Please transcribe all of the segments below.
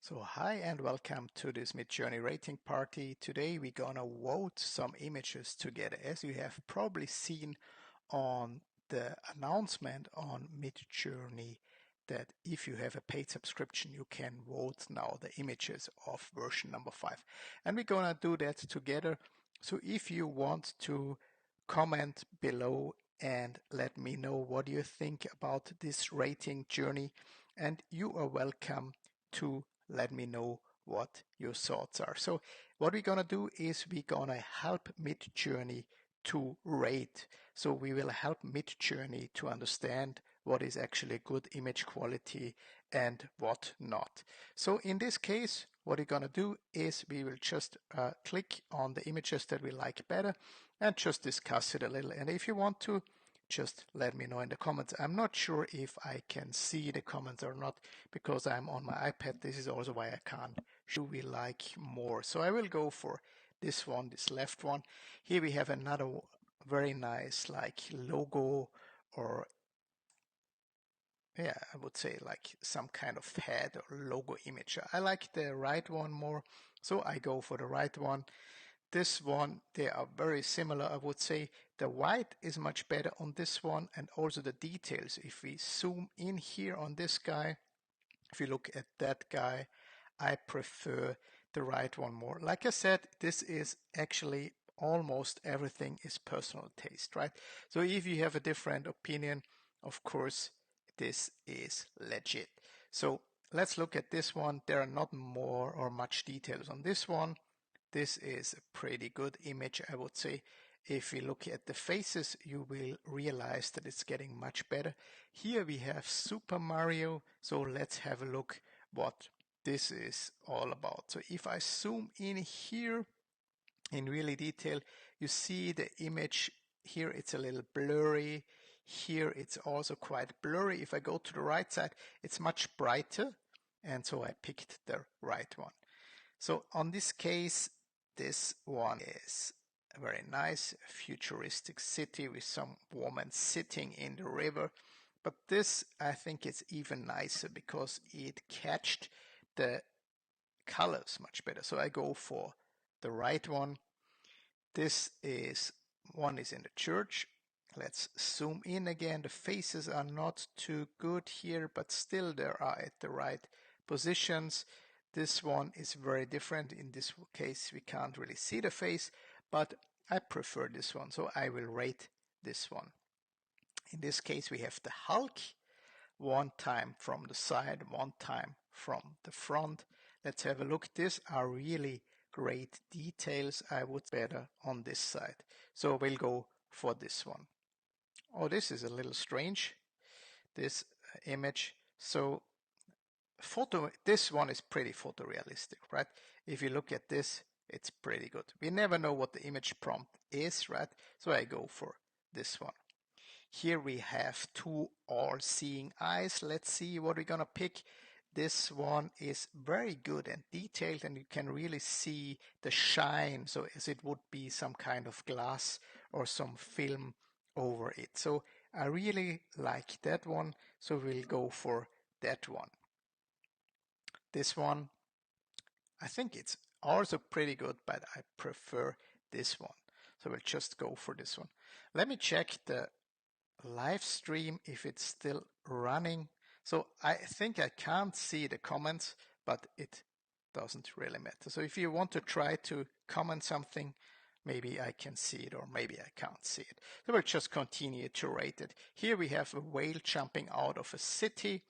So hi and welcome to this MidJourney rating party. Today we're gonna vote some images together. As you have probably seen on the announcement on MidJourney that if you have a paid subscription you can vote now the images of version number 5. And we're gonna do that together. So if you want to comment below and let me know what you think about this rating journey, and you are welcome to let me know what your thoughts are. So what we're gonna do is we're gonna help MidJourney to rate. So we will help MidJourney to understand what is actually good image quality and what not. So in this case, what we're gonna do is we will just click on the images that we like better and just discuss it a little. And if you want to, just let me know in the comments. I'm not sure if I can see the comments or not because I'm on my iPad. This is also why I can't. Should we like more? So I will go for this one, this left one. Here we have another very nice like logo, or yeah, I would say like some kind of head or logo image. I like the right one more, so I go for the right one. This one, they are very similar, I would say. The white is much better on this one, and also the details. If we zoom in here on this guy, if you look at that guy, I prefer the right one more. Like I said, this is actually almost everything is personal taste, right? So if you have a different opinion, of course, this is legit. So let's look at this one. There are not more or much details on this one. This is a pretty good image, I would say. If we look at the faces, you will realize that it's getting much better. Here we have Super Mario, so let's have a look what this is all about. So if I zoom in here in really detail, you see the image here, it's a little blurry. Here it's also quite blurry. If I go to the right side, it's much brighter, and so I picked the right one. So on this case, this one is a very nice futuristic city with some woman sitting in the river. But this, I think, is even nicer because it catched the colors much better. So I go for the right one. This is one is in the church. Let's zoom in again. The faces are not too good here, but still they are at the right positions. This one is very different. In this case, we can't really see the face, but I prefer this one, so I will rate this one. In this case, we have the Hulk, one time from the side, one time from the front. Let's have a look. These are really great details. I would better on this side. So we'll go for this one. Oh, this is a little strange, this image. So this one is pretty photorealistic, right? If you look at this, it's pretty good. We never know what the image prompt is, right? So I go for this one. Here we have two all-seeing eyes. Let's see what we're gonna pick. This one is very good and detailed, and you can really see the shine, so as it would be some kind of glass or some film over it. So I really like that one, so we'll go for that one. This one, I think it's also pretty good, but I prefer this one. So we'll just go for this one. Let me check the live stream if it's still running. So I think I can't see the comments, but it doesn't really matter. So if you want to try to comment something, maybe I can see it or maybe I can't see it. So we'll just continue to rate it. Here we have a whale jumping out of a city.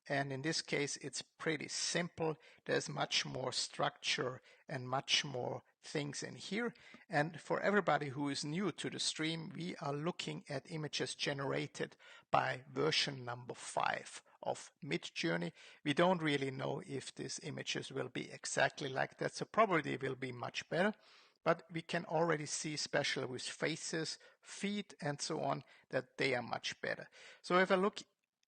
And in this case, it's pretty simple. There's much more structure and much more things in here. And for everybody who is new to the stream, we are looking at images generated by version number 5 of MidJourney. We don't really know if these images will be exactly like that, so probably they will be much better. But we can already see, especially with faces, feet, and so on, that they are much better. So if I look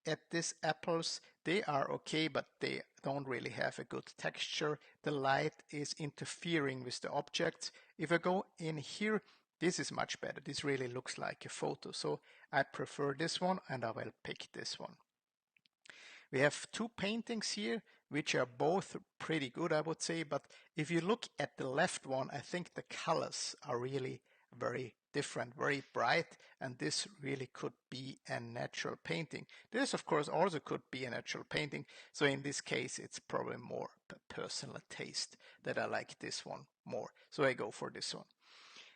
at these apples, they are okay, but they don't really have a good texture. The light is interfering with the objects. If I go in here, this is much better. This really looks like a photo. So I prefer this one and I will pick this one. We have two paintings here. which are both pretty good, I would say. But if you look at the left one, I think the colors are really very different, very bright, and this really could be a natural painting. This, of course, also could be a natural painting. So in this case, it's probably more a personal taste that I like this one more. So I go for this one.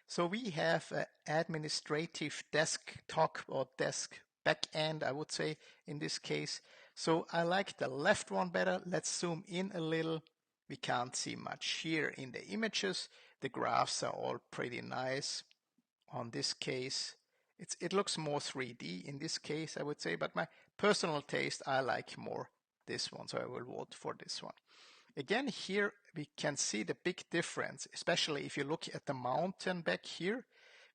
So we have an administrative desktop or desk backend, I would say, in this case. So I like the left one better. Let's zoom in a little. We can't see much here in the images. The graphs are all pretty nice. On this case, it looks more 3D in this case, I would say, but my personal taste, I like more this one, so I will vote for this one. Again, here we can see the big difference, especially if you look at the mountain back here.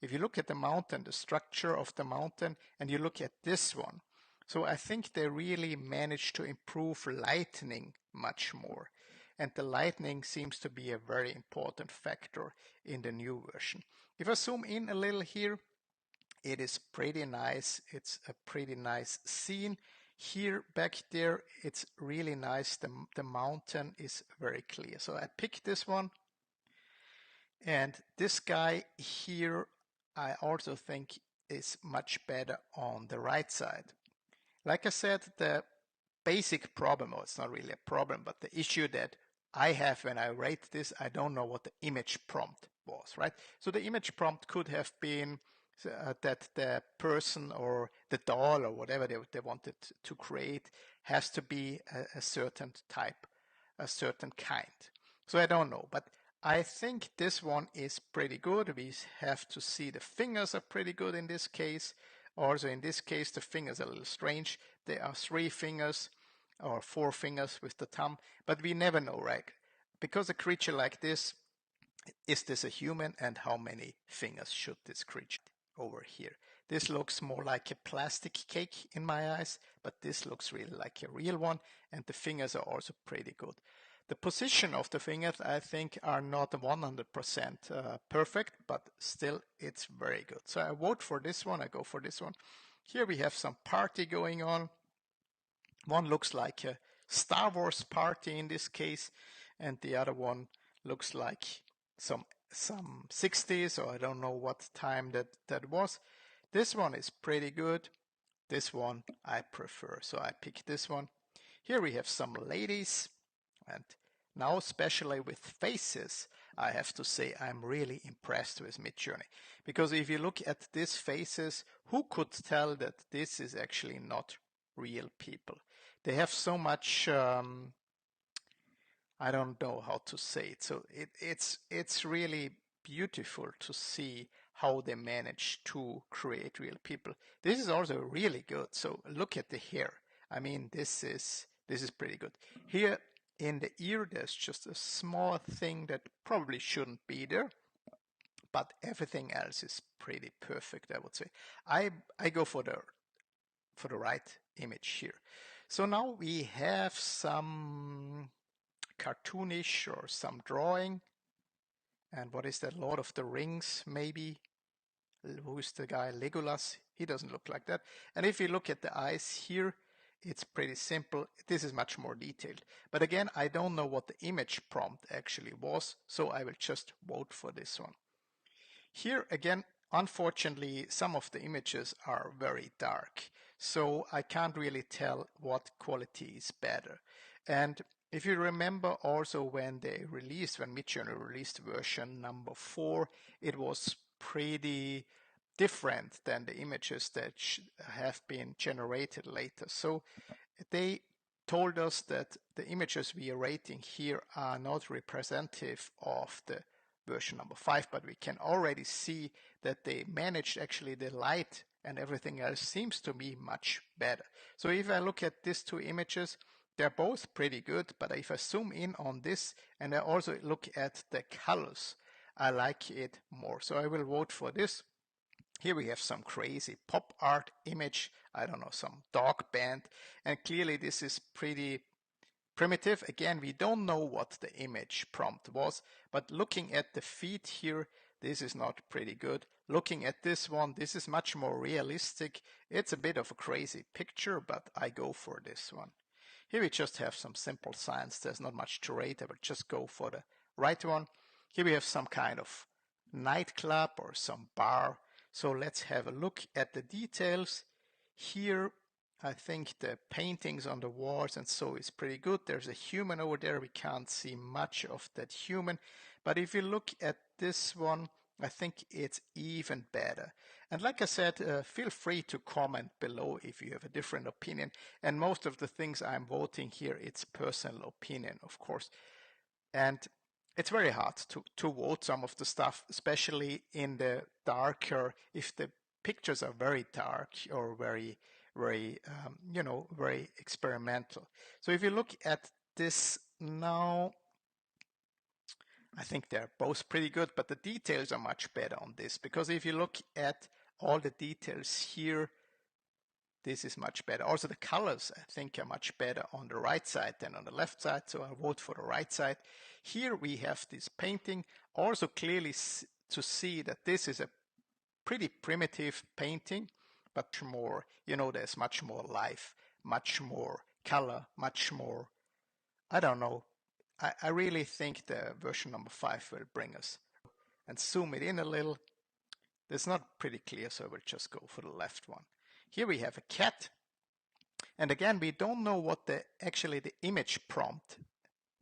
If you look at the mountain, the structure of the mountain, and you look at this one. So I think they really managed to improve lighting much more. And the lighting seems to be a very important factor in the new version. If I zoom in a little here, it is pretty nice. It's a pretty nice scene. Here back there, it's really nice. The mountain is very clear. So I picked this one. And this guy here, I also think is much better on the right side. Like I said, the basic problem, or it's not really a problem, but the issue that I have when I rate this, I don't know what the image prompt was, right? So the image prompt could have been that the person or the doll or whatever they wanted to create has to be a certain type, a certain kind. So I don't know, but I think this one is pretty good. We have to see the fingers are pretty good in this case. Also in this case, the fingers are a little strange. There are 3 fingers or 4 fingers with the thumb, but we never know, right? Because a creature like this, is this a human and how many fingers should this creature over here? This looks more like a plastic cake in my eyes, but this looks really like a real one, and the fingers are also pretty good. The position of the fingers, I think, are not 100% perfect, but still it's very good. So I vote for this one, I go for this one. Here we have some party going on. One looks like a Star Wars party in this case, and the other one looks like some 60s, or I don't know what time that was. This one is pretty good. This one I prefer, so I pick this one. Here we have some ladies, and now especially with faces, I have to say I'm really impressed with MidJourney. Because if you look at these faces, who could tell that this is actually not real people? They have so much, I don't know how to say it. So it's really beautiful to see how they manage to create real people. This is also really good. So look at the hair. I mean, this is pretty good. Here in the ear, there's just a small thing that probably shouldn't be there, but everything else is pretty perfect, I would say. I go for the right image here. So now we have some cartoonish or some drawing. And what is that? Lord of the Rings, maybe? Who's the guy? Legolas? He doesn't look like that. And if you look at the eyes here, it's pretty simple. This is much more detailed. But again, I don't know what the image prompt actually was, so I will just vote for this one. Here again, unfortunately, some of the images are very dark, so I can't really tell what quality is better. And if you remember also when MidJourney released version number 4, it was pretty different than the images that have been generated later. So they told us that the images we are rating here are not representative of the version number 5, but we can already see that they managed actually the light and everything else seems to be much better. So if I look at these 2 images, they're both pretty good, but if I zoom in on this and I also look at the colors, I like it more. So I will vote for this. Here we have some crazy pop art image, I don't know, some dog band, and clearly this is pretty primitive. Again, we don't know what the image prompt was, but looking at the feet here, this is not pretty good. Looking at this one, this is much more realistic. It's a bit of a crazy picture, but I go for this one. Here we just have some simple signs. There's not much to rate. I will just go for the right one. Here we have some kind of nightclub or some bar. So let's have a look at the details. Here I think the paintings on the walls and so is pretty good. There's a human over there. We can't see much of that human. But if you look at this one, I think it's even better. And like I said, feel free to comment below if you have a different opinion. And most of the things I'm voting here, it's personal opinion, of course. And it's very hard to vote some of the stuff, especially in the darker, if the pictures are very dark or very very experimental. So if you look at this now, I think they're both pretty good, but the details are much better on this, because if you look at all the details here, this is much better. Also the colors I think are much better on the right side than on the left side, so I vote for the right side. Here we have this painting, also clearly to see that this is a pretty primitive painting, but more, there's much more life, much more color, much more, I don't know. I really think the version number 5 will bring us. And zoom it in a little. It's not pretty clear, so we'll just go for the left one. Here we have a cat. And again, we don't know what actually the image prompt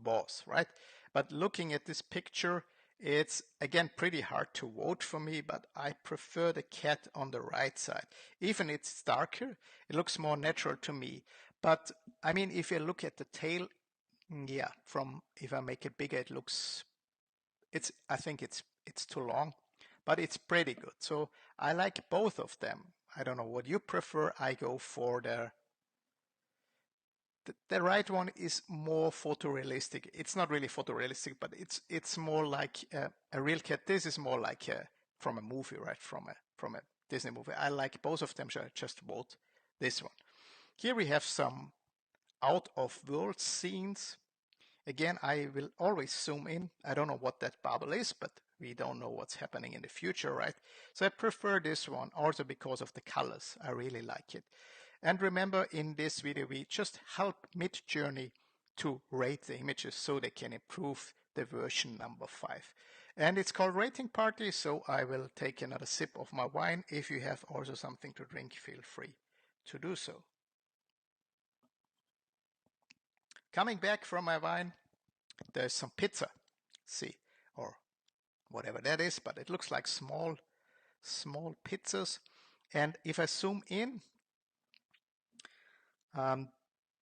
was, right? But looking at this picture, it's again pretty hard to vote for me, but I prefer the cat on the right side. Even it's darker, it looks more natural to me. But I mean, if you look at the tail, yeah, if I make it bigger, I think it's too long, but it's pretty good. So I like both of them. I don't know what you prefer. I go for the right one is more photorealistic. It's not really photorealistic, but it's more like a real cat. This is more like from a movie, right? From a Disney movie. I like both of them, so I just vote this one. Here we have some out of world scenes. Again, I will always zoom in. I don't know what that bubble is, but we don't know what's happening in the future, right? So I prefer this one also because of the colors. I really like it. And remember, in this video, we just help MidJourney to rate the images so they can improve the version number 5. And it's called Rating Party, so I will take another sip of my wine. If you have also something to drink, feel free to do so. Coming back from my wine, there's some pizza, see, or whatever that is, but it looks like small pizzas. And if I zoom in,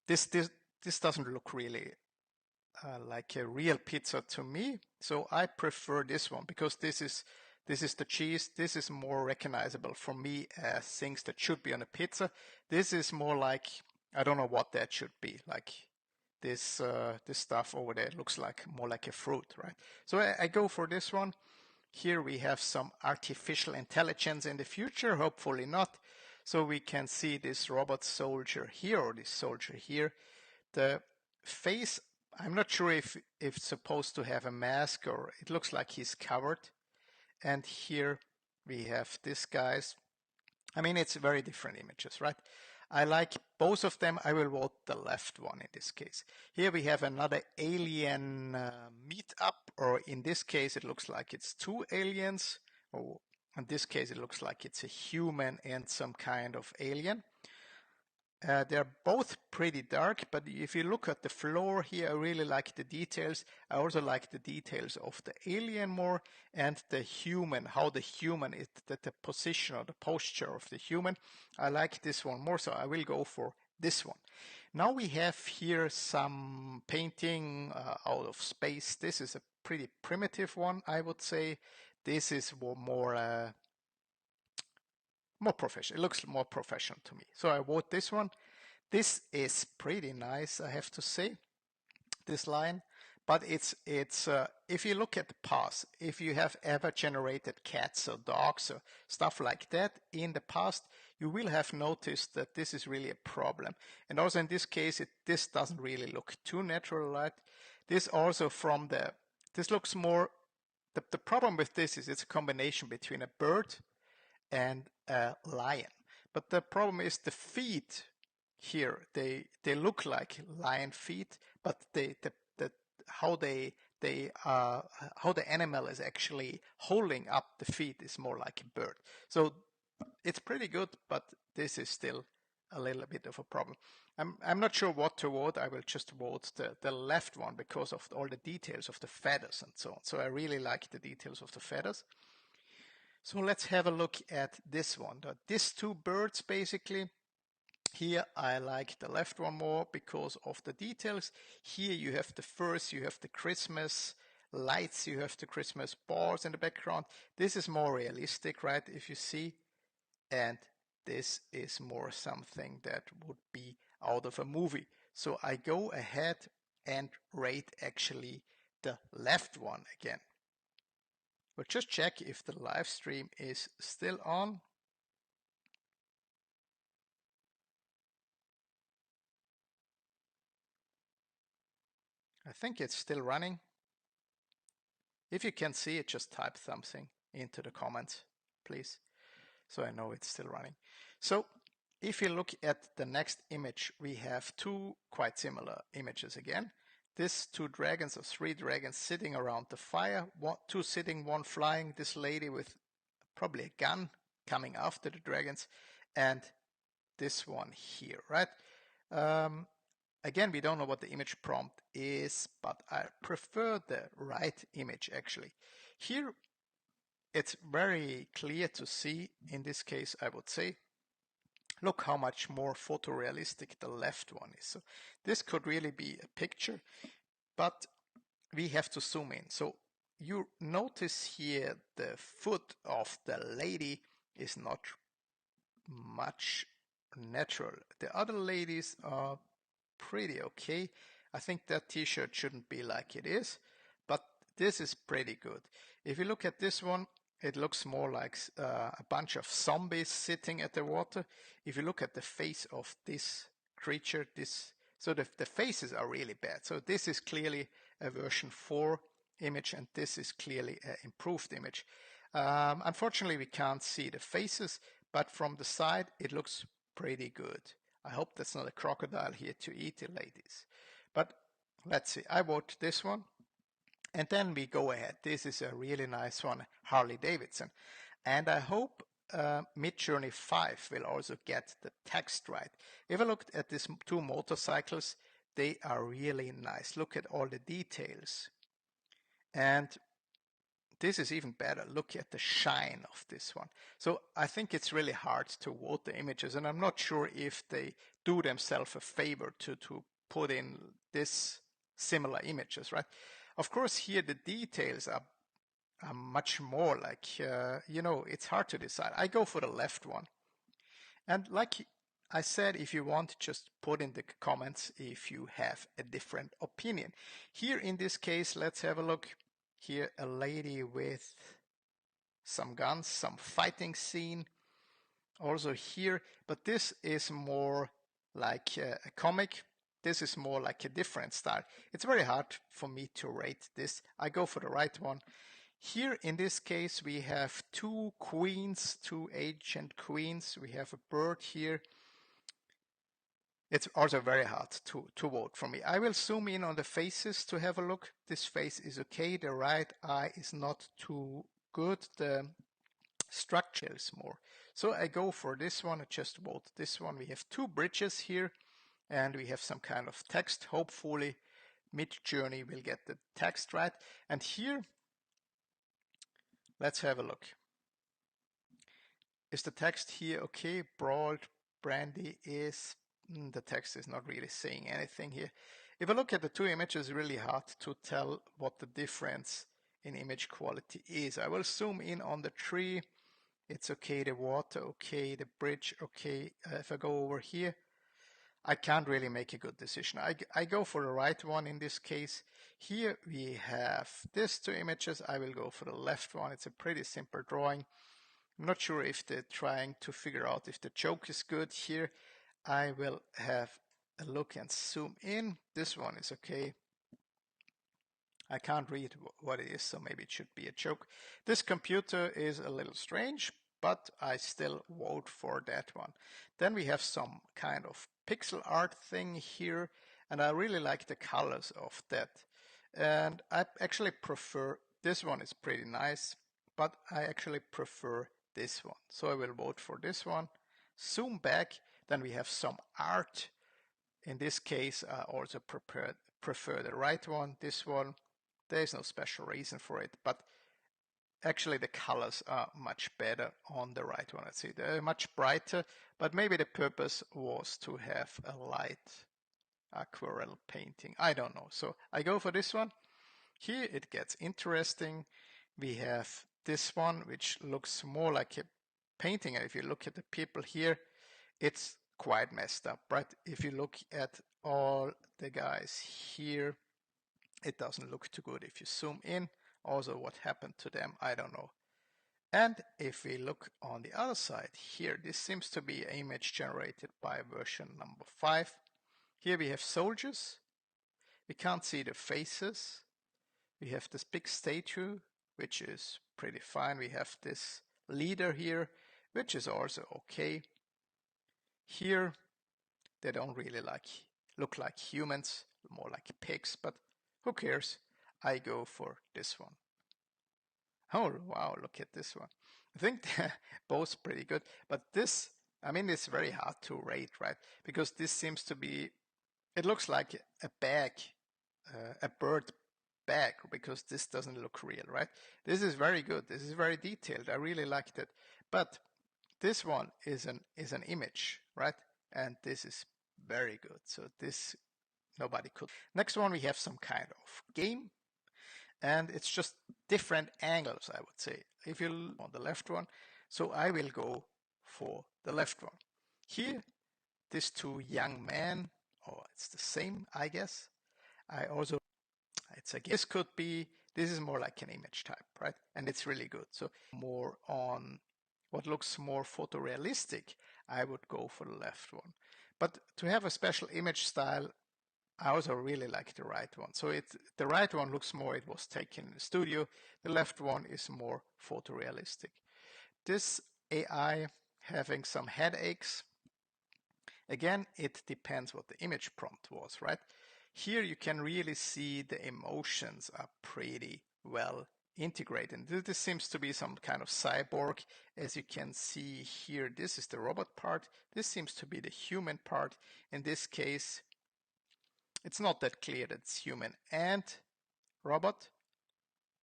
this doesn't look really like a real pizza to me. So I prefer this one because this is the cheese. This is more recognizable for me as things that should be on a pizza. This is more like, I don't know what that should be, like this stuff over there looks like more like a fruit, right? So I go for this one. Here we have some artificial intelligence in the future, hopefully not. So we can see this robot soldier here, or this soldier here. The face, I'm not sure if it's supposed to have a mask, or it looks like he's covered. And here we have this guy's. I mean, it's very different images, right? I like both of them. I will vote the left one in this case. Here we have another alien meetup, or in this case it looks like it's two aliens, or in this case it looks like it's a human and some kind of alien. They're both pretty dark, but if you look at the floor here, I really like the details. I also like the details of the alien more, and the human, how the human is, the position or the posture of the human. I like this one more, so I will go for this one. Now we have here some painting out of space. This is a pretty primitive one, I would say. This is more professional. It looks more professional to me. So I vote this one. This is pretty nice, I have to say, this line. But it's if you look at the past, if you have ever generated cats or dogs or stuff like that in the past, you will have noticed that this is really a problem. And also in this case, this doesn't really look too natural, right? This also this looks more, the problem with this is it's a combination between a bird and a lion. But the problem is the feet here they look like lion feet, but the how they how the animal is actually holding up the feet is more like a bird. So it's pretty good, but this is still a little bit of a problem. I'm not sure what to vote. I will just vote the left one because of all the details of the feathers and so on. So I really like the details of the feathers. So let's have a look at this one. These two birds basically. Here I like the left one more because of the details. Here you have the furs, you have the Christmas lights, you have the Christmas balls in the background. This is more realistic, right? If you see, and this is more something that would be out of a movie. So I go ahead and rate actually the left one again. We'll just check if the live stream is still on. I think it's still running. If you can see it, just type something into the comments, please, so I know it's still running. So if you look at the next image, we have two quite similar images again. These two dragons or three dragons sitting around the fire, two sitting, one flying, this lady with probably a gun coming after the dragons, and this one here, right? Again, we don't know what the image prompt is, but I prefer the right image actually. Here, it's very clear to see, in this case, I would say, look how much more photorealistic the left one is. So this could really be a picture, but we have to zoom in. So you notice here the foot of the lady is not much natural. The other ladies are pretty okay. I think that t-shirt shouldn't be like it is, but this is pretty good. If you look at this one, it looks more like a bunch of zombies sitting at the water. If you look at the face of this creature, so the faces are really bad. So this is clearly a version 4 image, and this is clearly an improved image. Unfortunately, we can't see the faces, but from the side, it looks pretty good. I hope that's not a crocodile here to eat the ladies. But let's see, I vote this one. And then we go ahead. This is a really nice one, Harley Davidson. And I hope MidJourney 5 will also get the text right. If I looked at these two motorcycles, they are really nice. Look at all the details. And this is even better. Look at the shine of this one. So I think it's really hard to vote the images, and I'm not sure if they do themselves a favor to put in this similar images, right? Of course, here the details are much more like, it's hard to decide. I go for the left one. And like I said, if you want, just put in the comments if you have a different opinion. Here in this case, let's have a look. Here, a lady with some guns, some fighting scene. Also here, but this is more like a comic. This is more like a different style. It's very hard for me to rate this. I go for the right one. Here in this case, we have two queens, two ancient queens. We have a bird here. It's also very hard to vote for me. I will zoom in on the faces to have a look. This face is okay. The right eye is not too good. The structure is more. So I go for this one. I just vote this one. We have two bridges here, and we have some kind of text. Hopefully MidJourney will get the text right. And here, let's have a look. Is the text here okay? Broad brandy is, the text is not really saying anything here. If I look at the two images, it's really hard to tell what the difference in image quality is. I will zoom in on the tree. It's okay, the water, okay, the bridge, okay. If I go over here, I can't really make a good decision. I go for the right one in this case. Here we have these two images. I will go for the left one. It's a pretty simple drawing. I'm not sure if they're trying to figure out if the joke is good here. I will have a look and zoom in. This one is okay. I can't read what it is, so maybe it should be a joke. This computer is a little strange, but I still vote for that one. Then we have some kind of pixel art thing here, and I really like the colors of that. And I actually prefer, this one is pretty nice, but I actually prefer this one. So I will vote for this one. Zoom back, then we have some art. In this case, I also prefer the right one, this one. There is no special reason for it, but actually the colors are much better on the right one. Let's see, they're much brighter, but maybe the purpose was to have a light aquarelle painting. I don't know. So I go for this one. Here it gets interesting. We have this one, which looks more like a painting. If you look at the people here, it's quite messed up, right? If you look at all the guys here, it doesn't look too good. If you zoom in, also what happened to them, I don't know. And if we look on the other side here, this seems to be an image generated by version number 5. Here we have soldiers. We can't see the faces. We have this big statue, which is pretty fine. We have this leader here, which is also okay. Here, they don't really look like humans, more like pigs, but who cares? I go for this one. Oh, wow, look at this one. I think they're both pretty good, but this, I mean, it's very hard to rate, right? Because this seems to be, it looks like a bag, a bird bag, because this doesn't look real, right? This is very good. This is very detailed. I really liked it. But this one is an image, right? And this is very good. So this, nobody could. Next one, we have some kind of game, and it's just different angles, I would say. If you look on the left one, so I will go for the left one. Here, these two young men, or it's the same, I guess. I also, it's again, this could be, this is more like an image type, right? And it's really good. So more on what looks more photorealistic, I would go for the left one. But to have a special image style, I also really like the right one. So the right one looks more, it was taken in the studio. The left one is more photorealistic. This AI having some headaches. Again, it depends what the image prompt was, right? Here you can really see the emotions are pretty well integrated. This seems to be some kind of cyborg. As you can see here, this is the robot part. This seems to be the human part. In this case, it's not that clear that it's human and robot,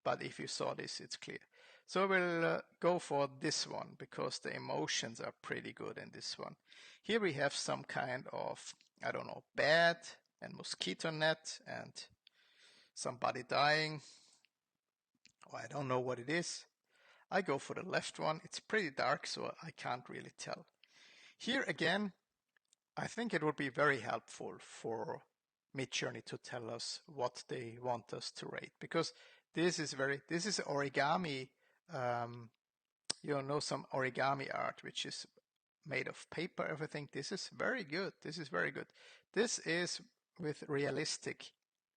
but if you saw this, it's clear. So we'll go for this one because the emotions are pretty good in this one. Here we have some kind of, I don't know, bat and mosquito net and somebody dying. Oh, I don't know what it is. I go for the left one. It's pretty dark, so I can't really tell. Here again, I think it would be very helpful for MidJourney to tell us what they want us to rate, because this is origami, some origami art, which is made of paper, everything. This is very good. This is very good. This is with realistic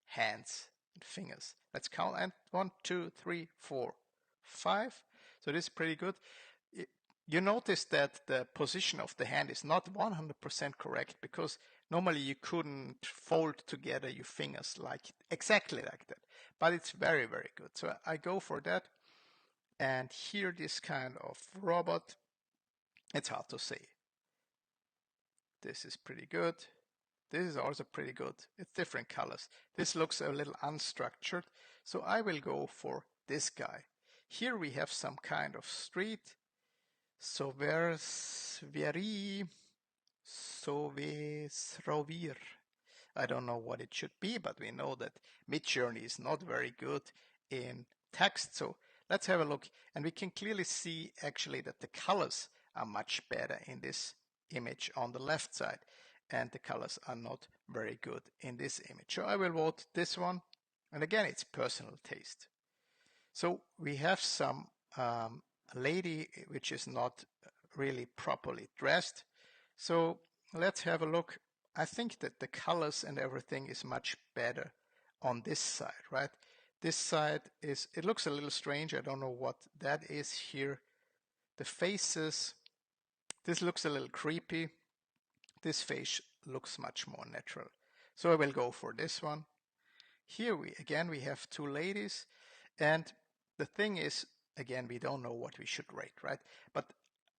hands and fingers. Let's count, and 1, 2, 3, 4, 5. So this is pretty good. You notice that the position of the hand is not 100% correct, because normally you couldn't fold together your fingers exactly like that. But it's very, very good. So I go for that. And here, this kind of robot, it's hard to say. This is pretty good. This is also pretty good. It's different colors. This looks a little unstructured. So I will go for this guy. Here we have some kind of street. Srovir. I don't know what it should be, but we know that MidJourney is not very good in text. So let's have a look. And we can clearly see actually that the colors are much better in this image on the left side. And the colors are not very good in this image. So I will vote this one. And again, it's personal taste. So we have some lady which is not really properly dressed. So let's have a look. I think that the colors and everything is much better on this side, right? This side it looks a little strange. I don't know what that is here. The faces, this looks a little creepy. This face looks much more natural. So I will go for this one. Here we have two ladies, and the thing is, again, we don't know what we should rate, right? But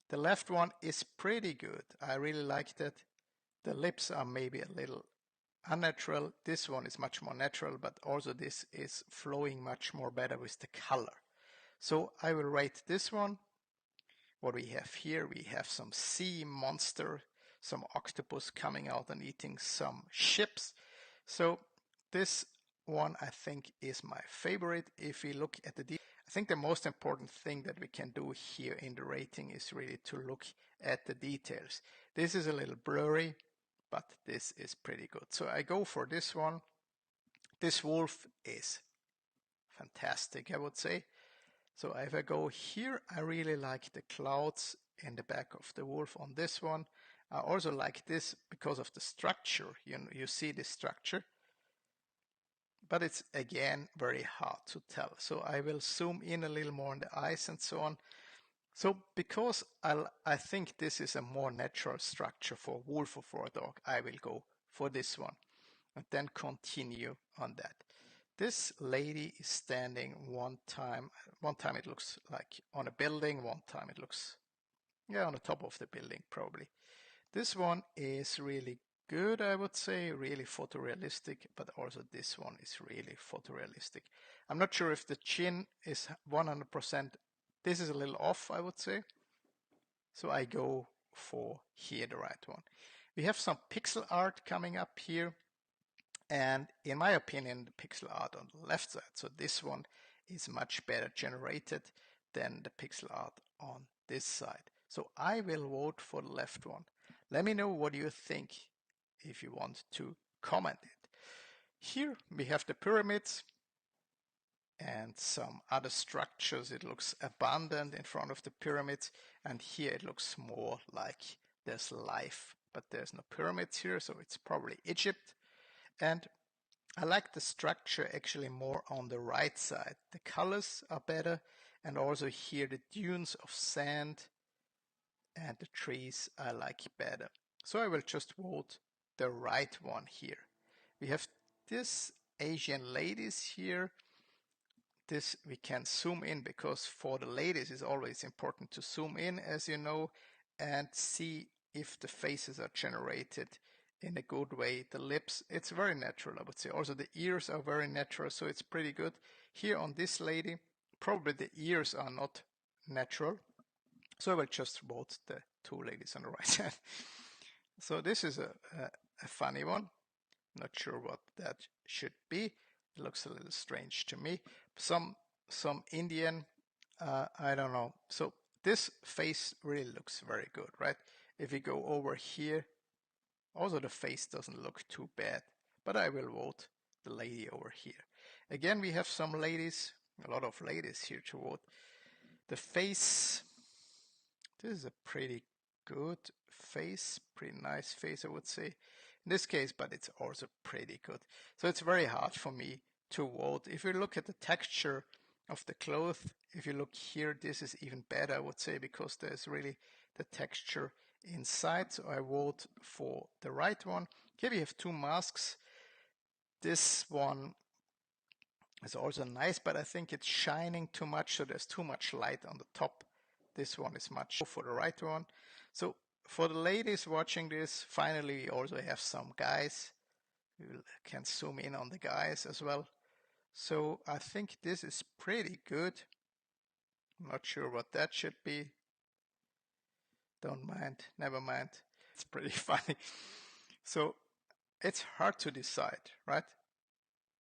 the left one is pretty good. I really liked it. The lips are maybe a little unnatural. This one is much more natural, but also this is flowing much more better with the color. So I will rate this one. What we have here, we have some sea monster, some octopus coming out and eating some ships. So this one I think is my favorite. If we look at the I think the most important thing that we can do here in the rating is really to look at the details. This is a little blurry, but this is pretty good. So I go for this one. This wolf is fantastic, I would say. So if I go here, I really like the clouds in the back of the wolf on this one. I also like this because of the structure. You see the structure, but it's again very hard to tell. So I will zoom in a little more on the eyes and so on. So because I think this is a more natural structure for a wolf or for a dog, I will go for this one and then continue on that. This lady is standing one time it looks like on a building, one time it looks, on the top of the building probably. This one is really good, I would say, really photorealistic, but also this one is really photorealistic. I'm not sure if the chin is 100%. This is a little off, I would say. So I go for here, the right one. We have some pixel art coming up here. And in my opinion, the pixel art on the left side, so this one is much better generated than the pixel art on this side. So I will vote for the left one. Let me know what you think if you want to comment it. Here we have the pyramids and some other structures. It looks abandoned in front of the pyramids, and here it looks more like there's life, but there's no pyramids here, so it's probably Egypt. And I like the structure actually more on the right side. The colors are better, and also here the dunes of sand and the trees I like better. So I will just vote the right one here. We have this Asian ladies here. This we can zoom in because for the ladies it's always important to zoom in, as you know, and see if the faces are generated in a good way. The lips, it's very natural, I would say. Also the ears are very natural, so it's pretty good. Here on this lady, probably the ears are not natural, so I will just vote the two ladies on the right side. So this is a funny one. Not sure what that should be. It looks a little strange to me. Some Indian, I don't know. So this face really looks very good, right? If we go over here, also the face doesn't look too bad, but I will vote the lady over here. Again, we have some ladies, a lot of ladies here to vote. The face, this is a pretty good face, pretty nice face, I would say. In this case, but it's also pretty good. So it's very hard for me to vote. If you look at the texture of the cloth, if you look here, this is even better, I would say, because there's really the texture inside. So I vote for the right one. Here we have two masks. This one is also nice, but I think it's shining too much, so there's too much light on the top. This one is much for the right one. So for the ladies watching this, finally we also have some guys. We can zoom in on the guys as well. So I think this is pretty good. I'm not sure what that should be. Don't mind, never mind. It's pretty funny. So it's hard to decide, right?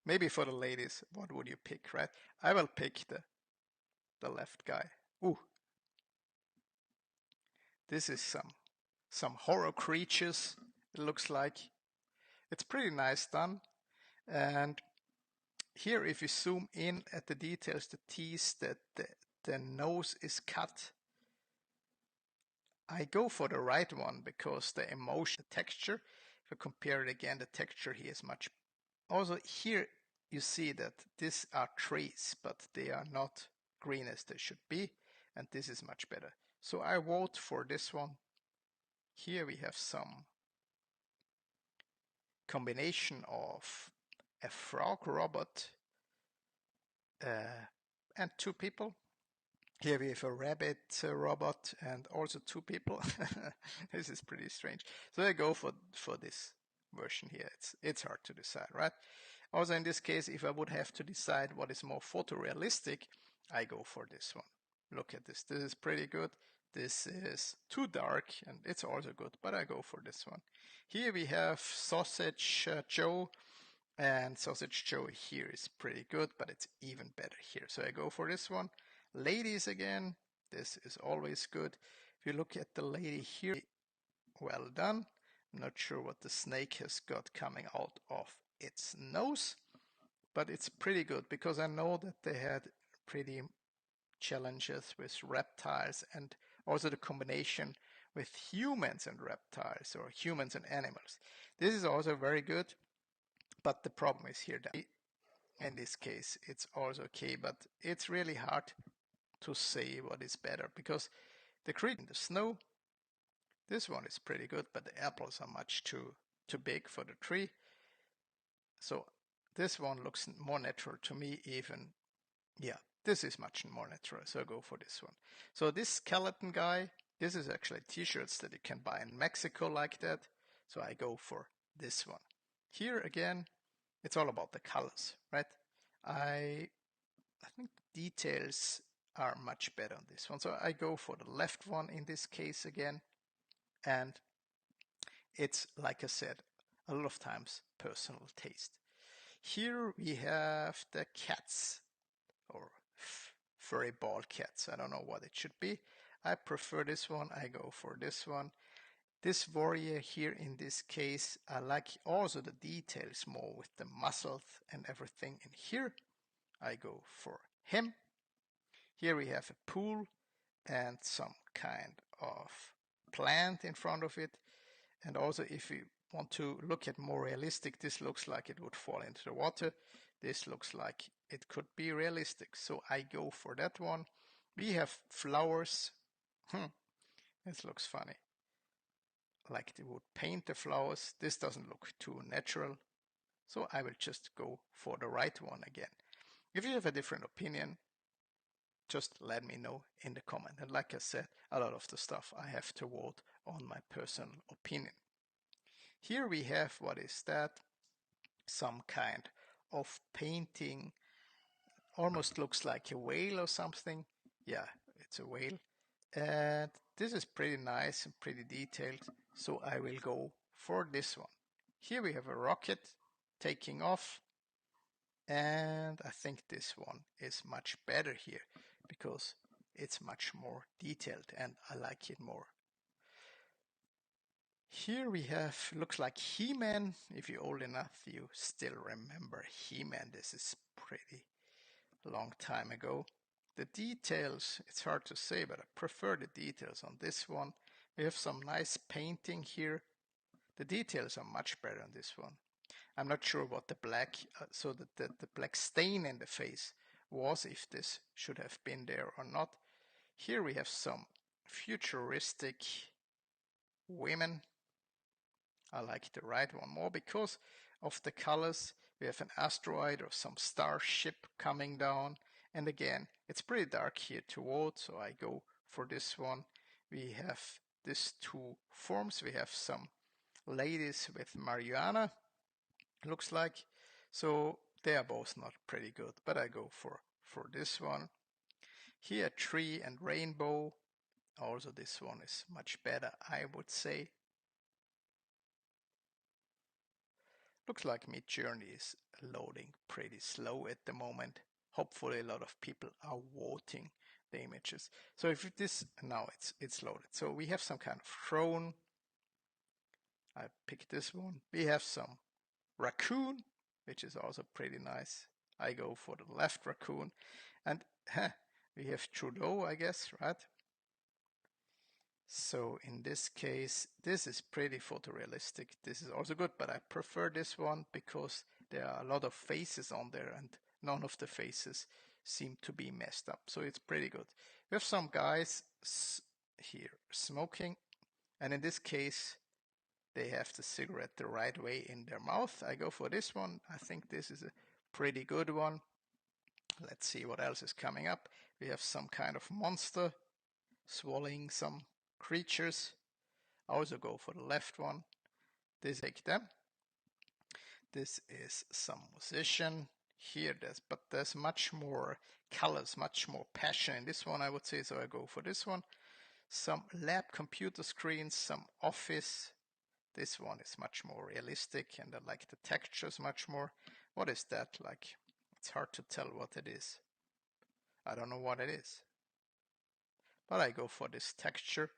Maybe for the ladies, what would you pick, right? I will pick the left guy. Ooh. This is some horror creatures, it looks like. It's pretty nice done. And here, if you zoom in at the details, the teeth, the nose is cut. I go for the right one because the emotion, the texture, if I compare it again, the texture here is much. Also here you see that these are trees, but they are not green as they should be, and this is much better. So I vote for this one. Here we have some combination of a frog robot and two people. Here we have a rabbit robot and also two people. This is pretty strange. So I go for this version here. It's hard to decide, right? Also in this case, if I would have to decide what is more photorealistic, I go for this one. Look at this. This is pretty good. This is too dark and it's also good, but I go for this one. Here we have Sausage Joe, and Sausage Joe here is pretty good, but it's even better here. So I go for this one. Ladies again, this is always good. If you look at the lady here, well done. I'm not sure what the snake has got coming out of its nose, but it's pretty good because I know that they had pretty challenges with reptiles and also the combination with humans and reptiles or humans and animals. This is also very good, but the problem is here that in this case it's also okay, but it's really hard to say what is better because the creature in the snow, this one is pretty good, but the apples are much too big for the tree. So this one looks more natural to me even. Yeah, this is much more natural, so I go for this one. So this skeleton guy, this is actually t-shirts that you can buy in Mexico like that. So I go for this one. Here again, it's all about the colors, right? I think details are much better on this one. So I go for the left one in this case again. And it's, like I said, a lot of times personal taste. Here we have the cats, or furry ball cats. I don't know what it should be. I prefer this one. I go for this one. This warrior here in this case, I like also the details more with the muscles and everything. And here I go for him. Here we have a pool and some kind of plant in front of it. And also if you want to look at more realistic, this looks like it would fall into the water. This looks like it could be realistic. So I go for that one. We have flowers. This looks funny. Like they would paint the flowers. This doesn't look too natural. So I will just go for the right one again. If you have a different opinion, just let me know in the comment. And like I said, a lot of the stuff I have to vote on my personal opinion. Here we have, what is that? Some kind of painting. Almost looks like a whale or something. Yeah, it's a whale. And this is pretty nice and pretty detailed. So I will go for this one. Here we have a rocket taking off. And I think this one is much better here because it's much more detailed and I like it more. Here we have, looks like He-Man. If you're old enough, you still remember He-Man. This is pretty long time ago. The details, it's hard to say, but I prefer the details on this one. We have some nice painting here. The details are much better on this one. I'm not sure what the black, so that the black stain in the face was, if this should have been there or not. Here we have some futuristic women. I like the right one more because of the colors. We have an asteroid or some starship coming down. And again, it's pretty dark here to vote, so I go for this one. We have these two forms. We have some ladies with marijuana, looks like. So they are both not pretty good, but I go for this one. Here, tree and rainbow. Also, this one is much better, I would say. Looks like MidJourney is loading pretty slow at the moment. Hopefully a lot of people are voting the images. So if this, now it's loaded. So we have some kind of throne. I picked this one. We have some raccoon, which is also pretty nice. I go for the left raccoon. And we have Trudeau, I guess, right? So in this case, this is pretty photorealistic. This is also good, but I prefer this one because there are a lot of faces on there and none of the faces seem to be messed up. So it's pretty good. We have some guys here smoking, and in this case they have the cigarette the right way in their mouth. I go for this one. I think this is a pretty good one. Let's see what else is coming up. We have some kind of monster swallowing some creatures. I also go for the left one. This take them. This is some musician here, but there's much more colors, much more passion in this one, I would say, so I go for this one. Some lab computer screens, some office. This one is much more realistic, and I like the textures much more. What is that like? It's hard to tell what it is. I don't know what it is, but I go for this texture.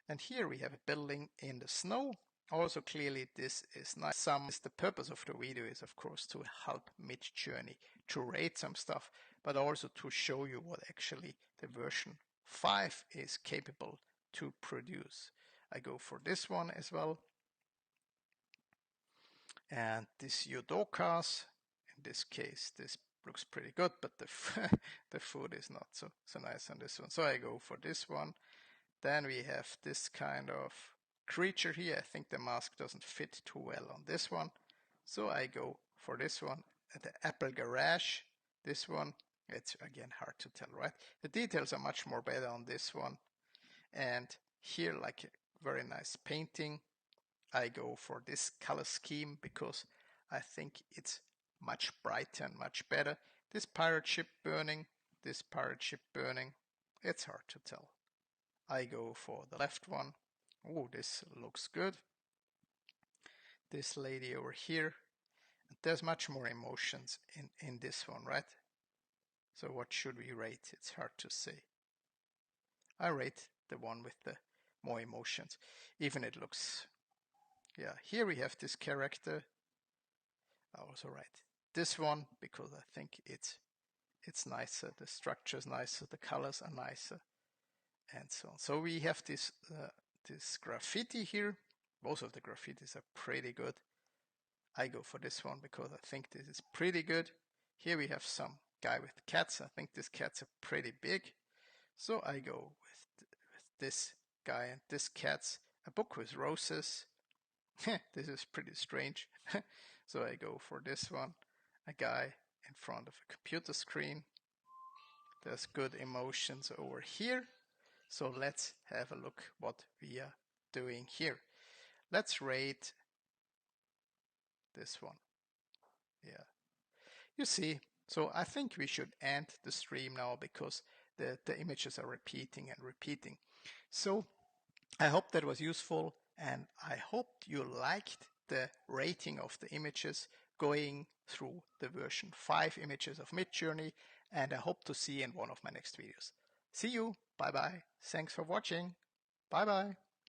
And here we have a building in the snow. Also clearly this is nice. The purpose of the video is of course to help MidJourney to rate some stuff, but also to show you what actually the version 5 is capable to produce. I go for this one as well. And this Yudokas, in this case, this looks pretty good, but the food is not so nice on this one. So I go for this one. Then we have this kind of creature here. I think the mask doesn't fit too well on this one. So I go for this one. The Apple Garage, this one, it's again hard to tell, right? The details are much more better on this one. And here, like a very nice painting, I go for this color scheme because I think it's much brighter and much better. This pirate ship burning, this pirate ship burning, it's hard to tell. I go for the left one. Oh, this looks good. This lady over here. There's much more emotions in this one, right? So what should we rate? It's hard to say. I rate the one with the more emotions. Even it looks, yeah, here we have this character. I also rate this one because I think it's nicer. The structure is nicer, the colors are nicer, and so on. So we have this this graffiti here. Most of the graffitis are pretty good. I go for this one because I think this is pretty good. Here we have some guy with cats. I think these cats are pretty big. So I go with this guy and this cats. A book with roses. This is pretty strange. So I go for this one. A guy in front of a computer screen. There's good emotions over here. So let's have a look what we are doing here. Let's rate this one. Yeah. You see, so I think we should end the stream now because the images are repeating and repeating. So I hope that was useful, and I hope you liked the rating of the images going through the version 5 images of MidJourney, and I hope to see you in one of my next videos. See you. Bye bye. Thanks for watching. Bye bye.